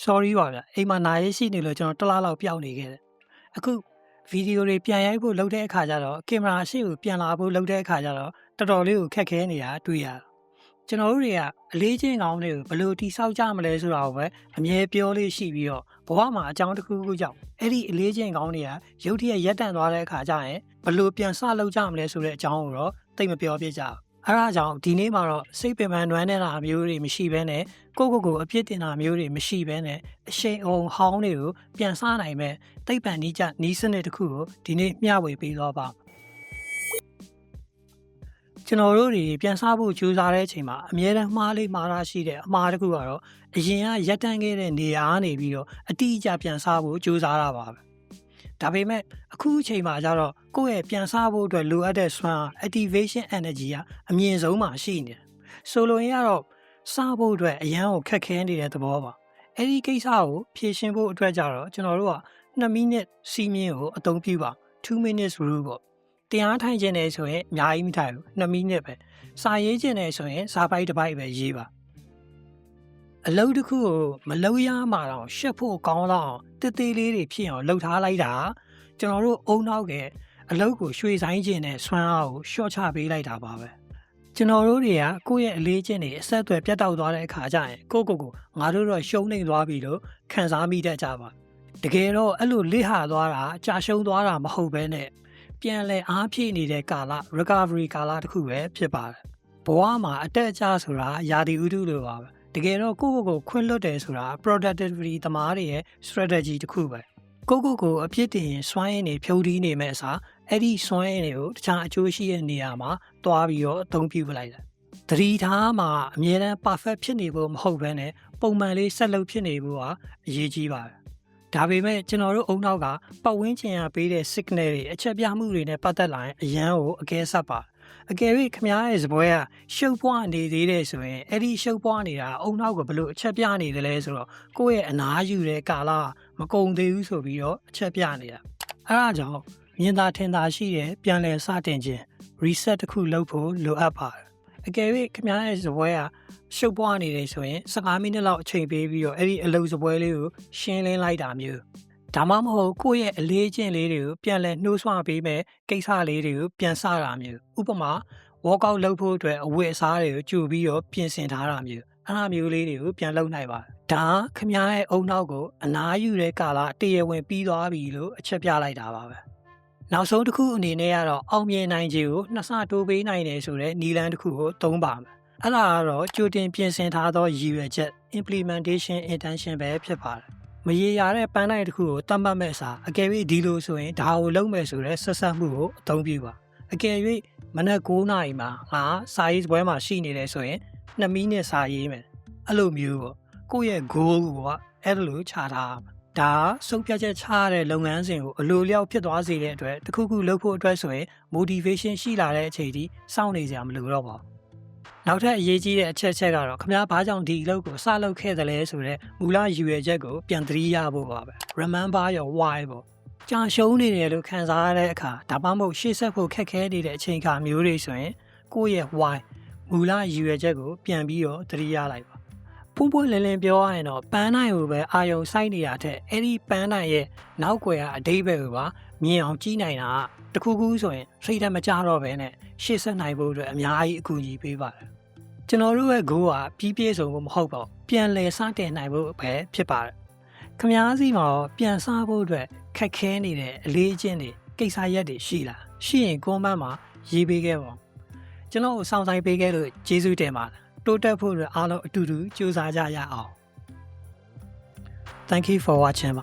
sorry ပါဗျအိမ်မှာနာရေးရှိနေလို့ကျွန်တော်တစ်လားလောက်ပျောက်နေခဲ့တယ်အခုဗီဒီယိုတွေပြန်ရိုက်ဖို့လုပ်တဲ့အခါကျတော့ကင်မရာရှေ့ကိုပြန်လာဖို့လုပ်တဲ့အခါကျတော့တော်တော်လေးကိုခက်ခဲနေတာတွေ့ရတယ်ကျွန်တော်တို့တွေကအလေးချင်းကောင်းတွေကိုဘယ်လိုတိဆောက်ကြမလဲဆိုတာကိုပဲအမြဲပြောလေးရှိပြီးတော့ဘဝမှာအကြောင်းတစ်ခုခုကြောင့်အဲ့ဒီအလေးချင်းကောင်းတွေကရုတ်တရက်ရက်တန့်သွားတဲ့အခါကျရင်ဘယ်လိုပြန်ဆလုပ်ကြမလဲဆိုတဲ့အကြောင်းကိုတော့သိမပြောပြကြဘူးအဲ့ဒါကြောင့်ဒီနေ့မှာတော့စိတ်ပင်ပန်းနွမ်းနေတာမျိုးတွေမရှိဘဲနဲ့ကိုအပြစ်တင်တာမျိုးတွေမရှိဘဲနဲ့အရှိန်အဟုန်ဟောင်းတွေကိုပြန်ဆနိုင်မဲ့သိပ္ပံနည်းကျနီးစနစ်တစ်ခုကိုဒီနေ့မျှဝေပေးသွားပါကျွန်တော်တို့တွေပြန်ဆဖို့ကြိုးစားတဲ့အချိန်မှာအများတန်းမှားလေးမှားတာရှိတဲ့အမှားတစ်ခုကတော့အရင်ကရက်တန်းခဲ့တဲ့နေရာကနေပြီးတော့အတိအကျပြန်ဆဖို့ကြိုးစားတာပါပဲဒါပေမဲ့အခုအချိန်မှာကျတော့ကိုယ့်ရဲ့ပြန်ဆဖို့အတွက်လိုအပ်တဲ့စွမ်းအား activation energy ကအမြင့်ဆုံးမှာရှိနေတယ်ဆိုလိုရင်ကတော့စဖို့အတွက်အရန်ကိုခက်ခဲနေတဲ့သဘောပါအဲ့ဒီကိစ္စကိုဖြေရှင်းဖို့အတွက်ကြတော့ကျွန်တော်တို့က2မိနစ်စီးမြင့်ကိုအသုံးပြုပါ2 minutes rule ပေါ့တရားထိုင်ခြင်းနဲ့ဆိုရင်အများကြီးမထိုင်ဘူး2မိနစ်ပဲစာရေးခြင်းနဲ့ဆိုရင်စာပိုက်တစ်ပိုက်ပဲရေးပါအလုပ်တစ်ခုကိုမလုပ်ရမှာတော့ရှက်ဖို့ကောင်းတော့တေးသေးလေးတွေဖြစ်အောင်လှုပ်ထားလိုက်တာကျွန်တော်တို့အုံနောက်ကအလုပ်ကိုရွှေဆိုင်ခြင်းနဲ့ဆွမ်းအားကိုရှော့ချပေးလိုက်တာပါပဲကျွန်တော်တို့တွေကကိုယ့်ရဲ့အလေးချင်းတွေအဆက်အသွယ်ပြတ်တောက်သွားတဲ့အခါကျရင်ကိုငါတို့တော့ရှုံးနေသွားပြီလို့ခံစားမိတတ်ကြပါတကယ်တော့အဲ့လိုလိဟာသွားတာကြာရှုံးသွားတာမဟုတ်ဘဲနဲ့ပြန်လဲအားဖြည့်နေတဲ့ကာလ recovery ကာလတစ်ခုပဲဖြစ်ပါတယ်ဘဝမှာအတက်အကျဆိုတာယာတီဥတုလိုပါပဲတကယ်တော့ကိုခွင့်လွတ်တယ်ဆိုတာ productivity သမားတွေရဲ့ strategy တစ်ခုပဲကိုအပြစ်တင်ရင်စွမ်းရည်နေဖြုတ်တီးနေမဲ့အစားအဲ့ဒီစွမ်းရည်တွေကိုတခြားအကျိုးရှိတဲ့နေရာမှာတွားပြီးတော့အသုံးပြုလိုက်တယ်သတိထားမှာအမြဲတမ်း perfect ဖြစ်နေဖို့မဟုတ်ဘဲနဲ့ပုံမှန်လေးဆက်လုပ်ဖြစ်နေဖို့ဟာအရေးကြီးပါတယ်ဒါပေမဲ့ကျွန်တော်တို့အုံနောက်ကပတ်ဝန်းကျင်ကပေးတဲ့ signal တွေအချက်ပြမှုတွေနဲ့ပတ်သက်လာရင်အရန်ကိုအကဲဆက်ပါအကယ်၍ခမားရဲ့စပွဲကရှုပ်ပွားနေသေးတယ်ဆိုရင်အဲ့ဒီရှုပ်ပွားနေတာအုံနောက်ကဘလို့အချက်ပြနေတယ်လဲဆိုတော့ကိုယ့်ရဲ့အနားယူတဲ့ကာလမကုန်သေးဘူးဆိုပြီးတော့အချက်ပြနေတာအဲ့ဒါကြောင့်မြင်သာထင်သာရှိတဲ့ပြန်လည်စတင်ခြင်း reset တစ်ခုလုပ်ဖို့လိုအပ်ပါတယ်အကယ်၍ခမားရဲ့စပွဲကရှုပ်ပွားနေတယ်ဆိုရင်15မိနစ်လောက်အချိန်ပေးပြီးတော့အဲ့ဒီအလုပ်စပွဲလေးကိုရှင်းလင်းလိုက်တာမျိုးဒါမှမဟုတ်ကိုယ့်ရဲ့အလေးကျင့်လေးတွေကိုပြန်လဲနှိုးဆွပေးမယ်ကိစ္စလေးတွေကိုပြန်စတာမျိုးဥပမာ workout လုပ်ဖို့အတွက်အဝတ်အစားတွေကိုကြိုပြီးတော့ပြင်ဆင်ထားတာမျိုးအဲ့လိုမျိုးလေးတွေကိုပြန်လုပ်နိုင်ပါတယ်ဒါခမားရဲ့အုံနောက်ကိုအနားယူတဲ့ကာလတရဝင်ပြီးသွားပြီလို့အချက်ပြလိုက်တာပါပဲနောက်ဆုံးတစ်ခုအနေနဲ့ကတော့အောင်မြင်နိုင်ခြေကိုနှစ်ဆတိုးပေးနိုင်တယ်ဆိုတဲ့နည်းလမ်းတစ်ခုကိုသုံးပါမယ်အဲ့ဒါကတော့ကြိုတင်ပြင်ဆင်ထားသောရည်ရွယ်ချက် implementation intention ပဲဖြစ်ပါတယ်မရေရာတဲ့ပန်းတိုင်းတစ်ခုကိုတတ်မှတ်မဲ့စာအကယ်၍ဒီလိုဆိုရင်ဒါကိုလုပ်မယ်ဆိုတဲ့ဆက်ဆက်မှုကိုအသုံးပြုပါအကယ်၍မနက်9နာရီမှာစာရေးပွဲမှာရှိနေတယ်ဆိုရင်2မိနစ်စာရေးမယ်အဲ့လိုမျိုးပေါ့ကိုယ့်ရဲ့ goal ကိုအဲ့လိုချထားဒါစုပ်ပြတ်ချက်ချရတဲ့လုပ်ငန်းစဉ်ကိုအလိုလျောက်ဖြစ်သွားစေတဲ့အတွက်တခုခုလုပ်ဖို့အတွက်ဆိုရင် motivation ရှိလာတဲ့အချိန်ထိစောင့်နေကြမလို့တော့ပါနောက်ထပ်အရေးကြီးတဲ့အချက်ကတော့ခင်ဗျားဘာကြောင့်ဒီအလုပ်ကိုစလုပ်ခဲ့တယ်လဲဆိုတော့မူလရည်ရွယ်ချက်ကိုပြန်သတိရဖို့ပါပဲ remember your why ပေါ့ကြာရှုံးနေတယ်လို့ခံစားရတဲ့အခါဒါမှမဟုတ်ရှေ့ဆက်ဖို့ခက်ခဲနေတဲ့အချိန်အခါမျိုးတွေဆိုရင်ကိုယ့်ရဲ့ why မူလရည်ရွယ်ချက်ကိုပြန်ပြီးတော့သတိရလိုက်ပါပွင့်လင်းလင်းပြောရရင်တော့ပန်းနိုင်ကိုပဲအာယုံစိုက်နေတာတဲ့အဲ့ဒီပန်းနိုင်ရဲ့နောက်ွယ်ကအဓိပ္ပာယ်ကိုပါမြင်အောင်ကြည့်နိုင်တာတခုခုဆိုရင်စိတ်ဓာတ်မကြတော့ဘဲနဲ့ရှေ့ဆက်နိုင်ဖို့အတွက်အများကြီးအကူအညီပေးပါတယ်ကျွန်တော်တို့ရဲ့ goal ကပြီးပြည့်စုံဖို့မဟုတ်ပါဘူးပြန်လည်စတင်နိုင်ဖို့ပဲဖြစ်ပါတယ်ခမားစီမှာပြန်စားဖို့အတွက်ခက်ခဲနေတဲ့အလေးအကျင့်တွေကိစ္စရက်တွေရှိလားရှိရင် comment မှာရေးပေးခဲ့ပါကျွန်တော်စောင့်ဆိုင်ပေးခဲ့လို့ကျေးဇူးတင်ပါတယ်တိုးတက်ဖို့အတွက်အားလုံးအတူတူကြိုးစားကြရအောင် Thank you for watching